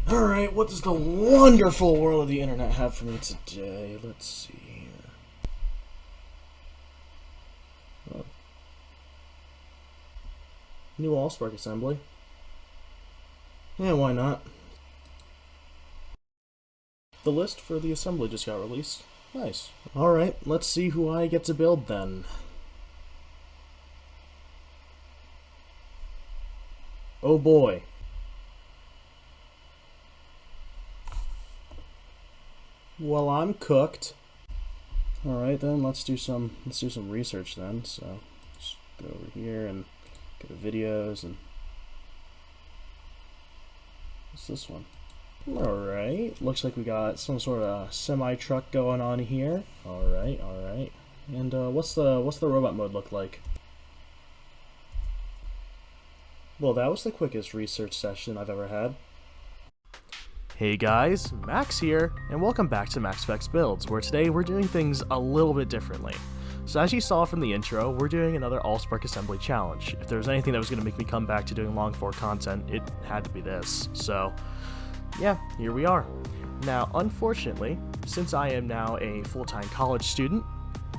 Alright, what does the wonderful world of the internet have for me today? Let's see here. Oh. New Allspark assembly. Yeah, why not? The list for the assembly just got released. Nice. Alright, let's see who I get to build then. Oh boy. Well, I'm cooked. Alright then, let's do some research then. So just go over here and go to videos and what's this one? Alright, looks like we got some sort of semi-truck going on here. Alright. And what's the robot mode look like? Well, that was the quickest research session I've ever had. Hey guys, Max here, and welcome back to MaxFX Builds, where today we're doing things a little bit differently. So as you saw from the intro, we're doing another Allspark assembly challenge. If there was anything that was going to make me come back to doing long-form content, it had to be this. So yeah, here we are. Now, unfortunately, since I am now a full-time college student,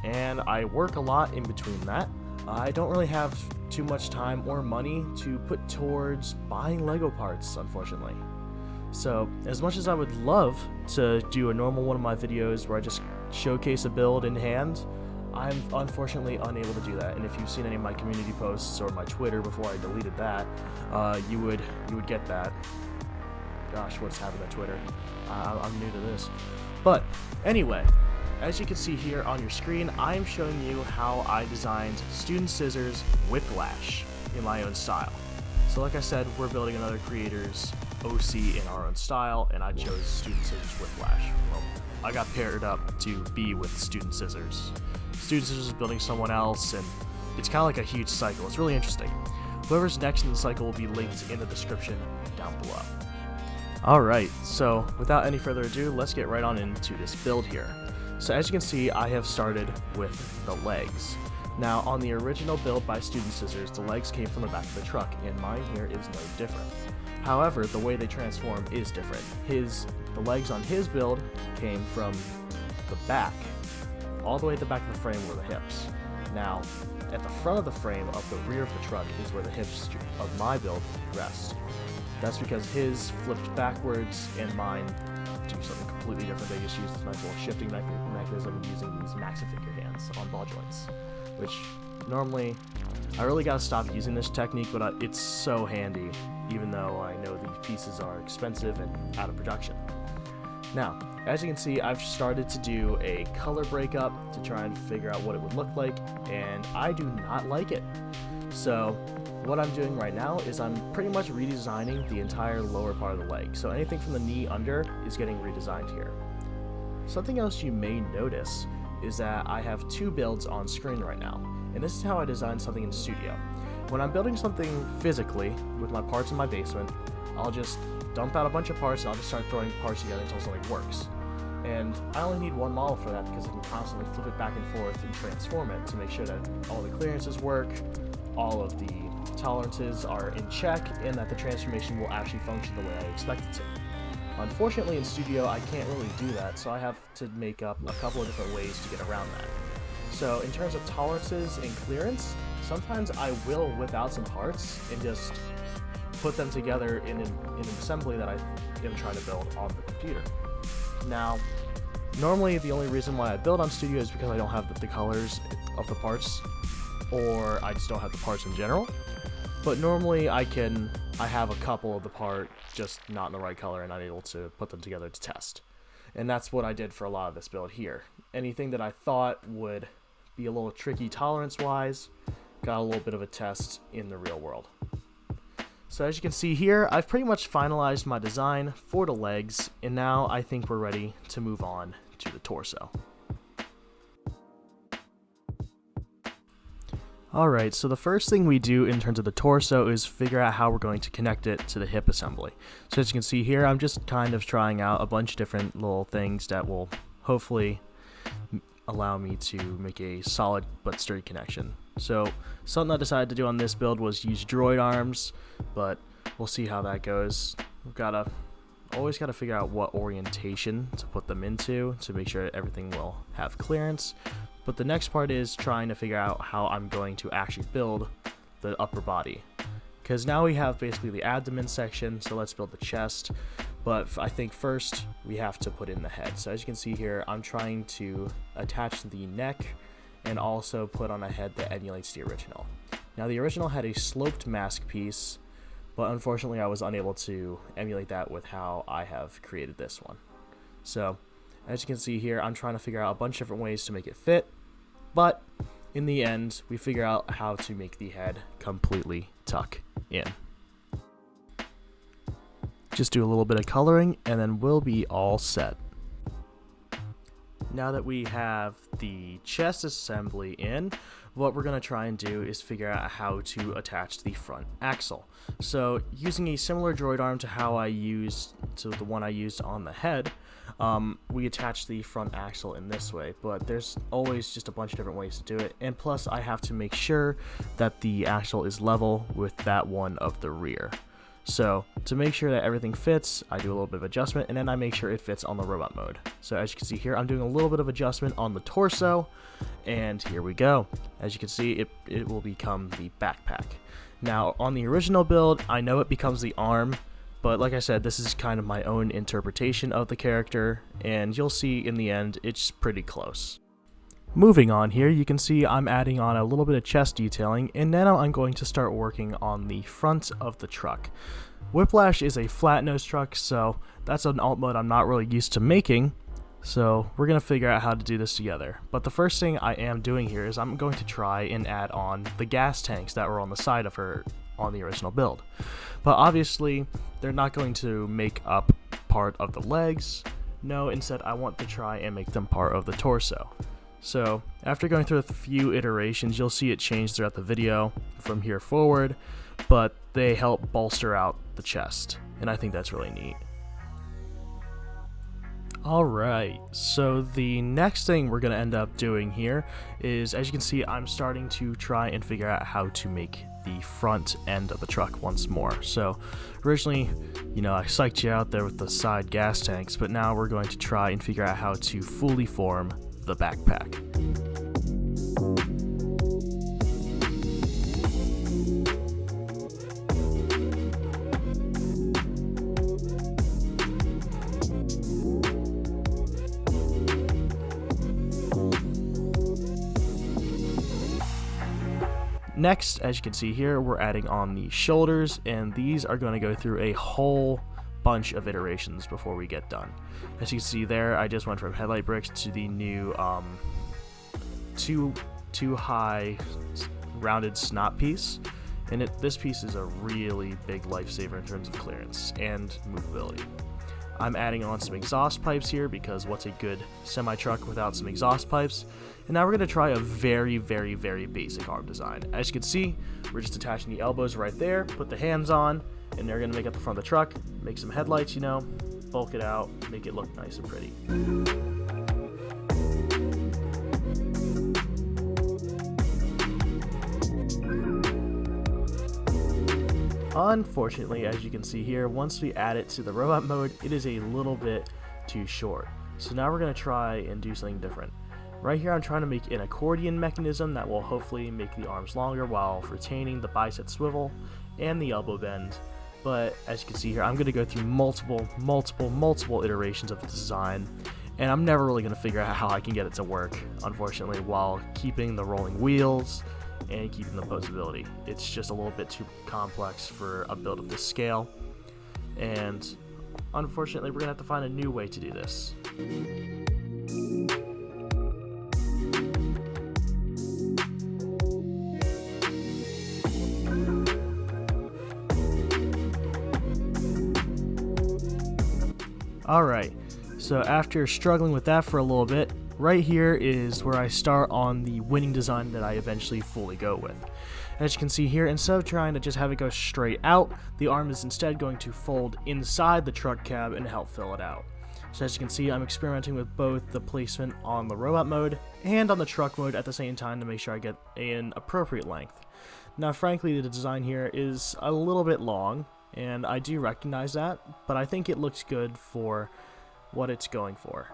and I work a lot in between that, I don't really have too much time or money to put towards buying Lego parts, unfortunately. So, as much as I would love to do a normal one of my videos where I just showcase a build in hand, I'm unfortunately unable to do that. And if you've seen any of my community posts or my Twitter before I deleted that, you would get that. Gosh, what's happened to Twitter? I'm new to this. But anyway, as you can see here on your screen, I'm showing you how I designed StudentScissors Whiplash in my own style. So like I said, we're building another creator's OC in our own style, and I chose StudentScissors Whiplash. Well, I got paired up to be with StudentScissors. StudentScissors is building someone else, and it's kind of like a huge cycle. It's really interesting. Whoever's next in the cycle will be linked in the description down below. Alright, so without any further ado, let's get right on into this build here. So as you can see, I have started with the legs. Now, on the original build by StudentScissors, the legs came from the back of the truck, and mine here is no different. However, the way they transform is different. The legs on his build came from the back. All the way at the back of the frame were the hips. Now, at the front of the frame of the rear of the truck is where the hips of my build rest. That's because his flipped backwards and mine do something completely different. They just use this nice little shifting mechanism using these Maxi-figure hands on ball joints, which normally I really gotta stop using this technique, but it's so handy, even though I know these pieces are expensive and out of production. Now, as you can see, I've started to do a color breakup to try and figure out what it would look like, and I do not like it. So what I'm doing right now is I'm pretty much redesigning the entire lower part of the leg. So anything from the knee under is getting redesigned here. Something else you may notice is that I have two builds on screen right now, and this is how I design something in Studio. When I'm building something physically with my parts in my basement, I'll just dump out a bunch of parts and I'll just start throwing parts together until something works. And I only need one model for that because I can constantly flip it back and forth and transform it to make sure that all the clearances work, all of the tolerances are in check, and that the transformation will actually function the way I expect it to. Unfortunately, in Studio, I can't really do that, so I have to make up a couple of different ways to get around that. So in terms of tolerances and clearance, sometimes I will whip out some parts and just put them together in an assembly that I am trying to build on the computer. Now, normally the only reason why I build on Studio is because I don't have the colors of the parts, or I just don't have the parts in general. But normally I have a couple of the part just not in the right color and I'm able to put them together to test. And that's what I did for a lot of this build here. Anything that I thought would be a little tricky tolerance-wise, got a little bit of a test in the real world. So as you can see here, I've pretty much finalized my design for the legs, and now I think we're ready to move on to the torso. Alright, so the first thing we do in terms of the torso is figure out how we're going to connect it to the hip assembly. So as you can see here, I'm just kind of trying out a bunch of different little things that will hopefully allow me to make a solid but sturdy connection. So something I decided to do on this build was use droid arms, but we'll see how that goes. We've got a always got to figure out what orientation to put them into to make sure everything will have clearance. But the next part is trying to figure out how I'm going to actually build the upper body. Because now we have basically the abdomen section, so let's build the chest. But I think first we have to put in the head. So as you can see here, I'm trying to attach the neck and also put on a head that emulates the original. Now the original had a sloped mask piece, but unfortunately I was unable to emulate that with how I have created this one. So as you can see here, I'm trying to figure out a bunch of different ways to make it fit, but in the end we figure out how to make the head completely tuck in. Just do a little bit of coloring and then we'll be all set. Now that we have the chest assembly in, what we're going to try and do is figure out how to attach the front axle. So using a similar droid arm to the one I used on the head, we attach the front axle in this way, but there's always just a bunch of different ways to do it, and plus I have to make sure that the axle is level with that one of the rear. So to make sure that everything fits, I do a little bit of adjustment, and then I make sure it fits on the robot mode. So as you can see here, I'm doing a little bit of adjustment on the torso, and here we go. As you can see, it will become the backpack. Now on the original build, I know it becomes the arm, but like I said, this is kind of my own interpretation of the character, and you'll see in the end, it's pretty close. Moving on here, you can see I'm adding on a little bit of chest detailing, and now I'm going to start working on the front of the truck. Whiplash is a flat nose truck, so that's an alt mode I'm not really used to making, so we're going to figure out how to do this together. But the first thing I am doing here is I'm going to try and add on the gas tanks that were on the side of her on the original build. But obviously, they're not going to make up part of the legs. No, instead I want to try and make them part of the torso. So after going through a few iterations, you'll see it change throughout the video from here forward, but they help bolster out the chest, and I think that's really neat. Alright, so the next thing we're going to end up doing here is, as you can see, I'm starting to try and figure out how to make the front end of the truck once more. So originally, I psyched you out there with the side gas tanks, but now we're going to try and figure out how to fully form the backpack. Next, as you can see here, we're adding on the shoulders, and these are going to go through a whole bunch of iterations before we get done. As you can see there, I just went from headlight bricks to the new too high rounded snot piece, and this piece is a really big lifesaver in terms of clearance and movability. I'm adding on some exhaust pipes here because what's a good semi-truck without some exhaust pipes? And now we're going to try a very, very, very basic arm design. As you can see, we're just attaching the elbows right there, put the hands on, and they're going to make up the front of the truck, make some headlights, bulk it out, make it look nice and pretty. Unfortunately, as you can see here, once we add it to the robot mode, it is a little bit too short. So now we're going to try and do something different. Right here I'm trying to make an accordion mechanism that will hopefully make the arms longer while retaining the bicep swivel and the elbow bend. But as you can see here, I'm going to go through multiple iterations of the design, and I'm never really going to figure out how I can get it to work, unfortunately, while keeping the rolling wheels and keeping the posability. It's just a little bit too complex for a build of this scale, and unfortunately we're going to have to find a new way to do this. Alright, so after struggling with that for a little bit, right here is where I start on the winning design that I eventually fully go with. As you can see here, instead of trying to just have it go straight out, the arm is instead going to fold inside the truck cab and help fill it out. So as you can see, I'm experimenting with both the placement on the robot mode and on the truck mode at the same time to make sure I get an appropriate length. Now frankly, the design here is a little bit long, and I do recognize that, but I think it looks good for what it's going for.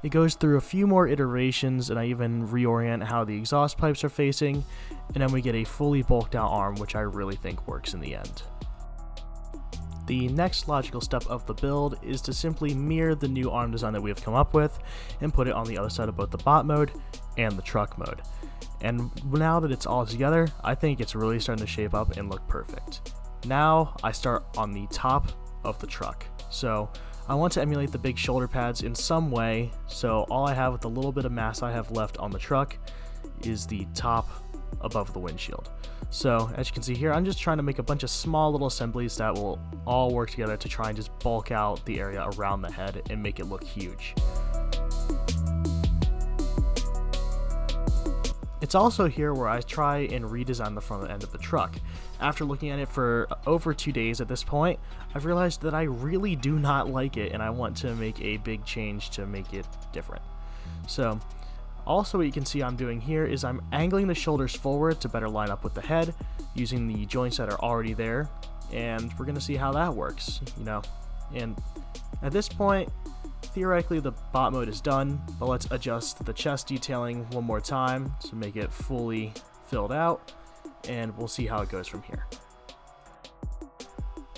It goes through a few more iterations, and I even reorient how the exhaust pipes are facing, and then we get a fully bulked out arm, which I really think works in the end. The next logical step of the build is to simply mirror the new arm design that we have come up with and put it on the other side of both the bot mode and the truck mode. And now that it's all together, I think it's really starting to shape up and look perfect. Now I start on the top of the truck. So I want to emulate the big shoulder pads in some way, so all I have with the little bit of mass I have left on the truck is the top above the windshield. So as you can see here, I'm just trying to make a bunch of small little assemblies that will all work together to try and just bulk out the area around the head and make it look huge. It's also here where I try and redesign the front end of the truck. After looking at it for over 2 days at this point, I've realized that I really do not like it, and I want to make a big change to make it different. So also what you can see I'm doing here is I'm angling the shoulders forward to better line up with the head using the joints that are already there, and we're going to see how that works, And at this point, theoretically the bot mode is done, but let's adjust the chest detailing one more time to make it fully filled out, and we'll see how it goes from here.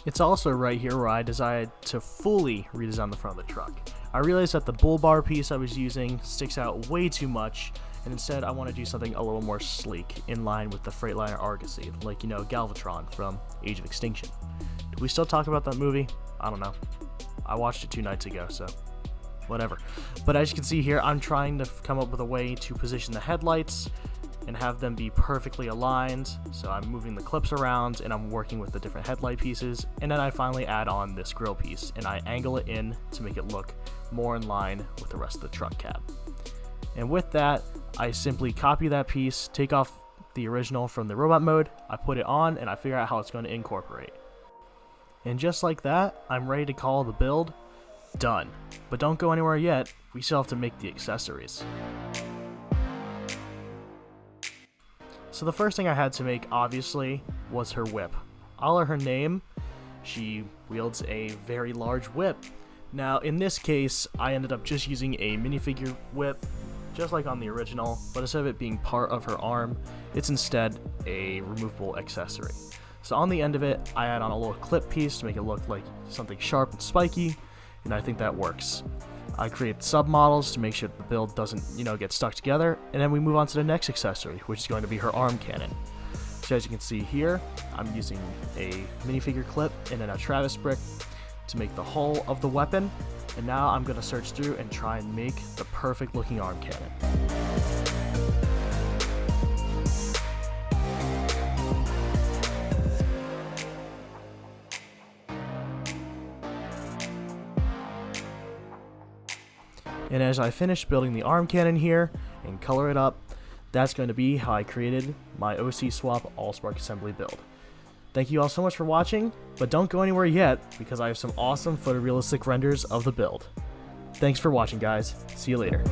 It's also right here where I decided to fully redesign the front of the truck. I realized that the bull bar piece I was using sticks out way too much, and instead I want to do something a little more sleek, in line with the Freightliner Argosy, like Galvatron from Age of Extinction. Do we still talk about that movie? I don't know. I watched it 2 nights ago, so whatever. But as you can see here, I'm trying to come up with a way to position the headlights and have them be perfectly aligned. So I'm moving the clips around and I'm working with the different headlight pieces, and then I finally add on this grill piece and I angle it in to make it look more in line with the rest of the truck cab. And with that, I simply copy that piece, take off the original from the robot mode, I put it on, and I figure out how it's going to incorporate. And just like that, I'm ready to call the build done. But don't go anywhere yet, we still have to make the accessories. So the first thing I had to make, obviously, was her whip. I'll let her name. She wields a very large whip. Now, in this case, I ended up just using a minifigure whip, just like on the original, but instead of it being part of her arm, it's instead a removable accessory. So on the end of it, I add on a little clip piece to make it look like something sharp and spiky, and I think that works. I create submodels to make sure that the build doesn't, get stuck together, and then we move on to the next accessory, which is going to be her arm cannon. So as you can see here, I'm using a minifigure clip and then a Travis brick to make the hull of the weapon, and now I'm going to search through and try and make the perfect looking arm cannon. And as I finish building the arm cannon here and color it up, that's going to be how I created my OC Swap Allspark assembly build. Thank you all so much for watching, but don't go anywhere yet because I have some awesome photorealistic renders of the build. Thanks for watching, guys. See you later.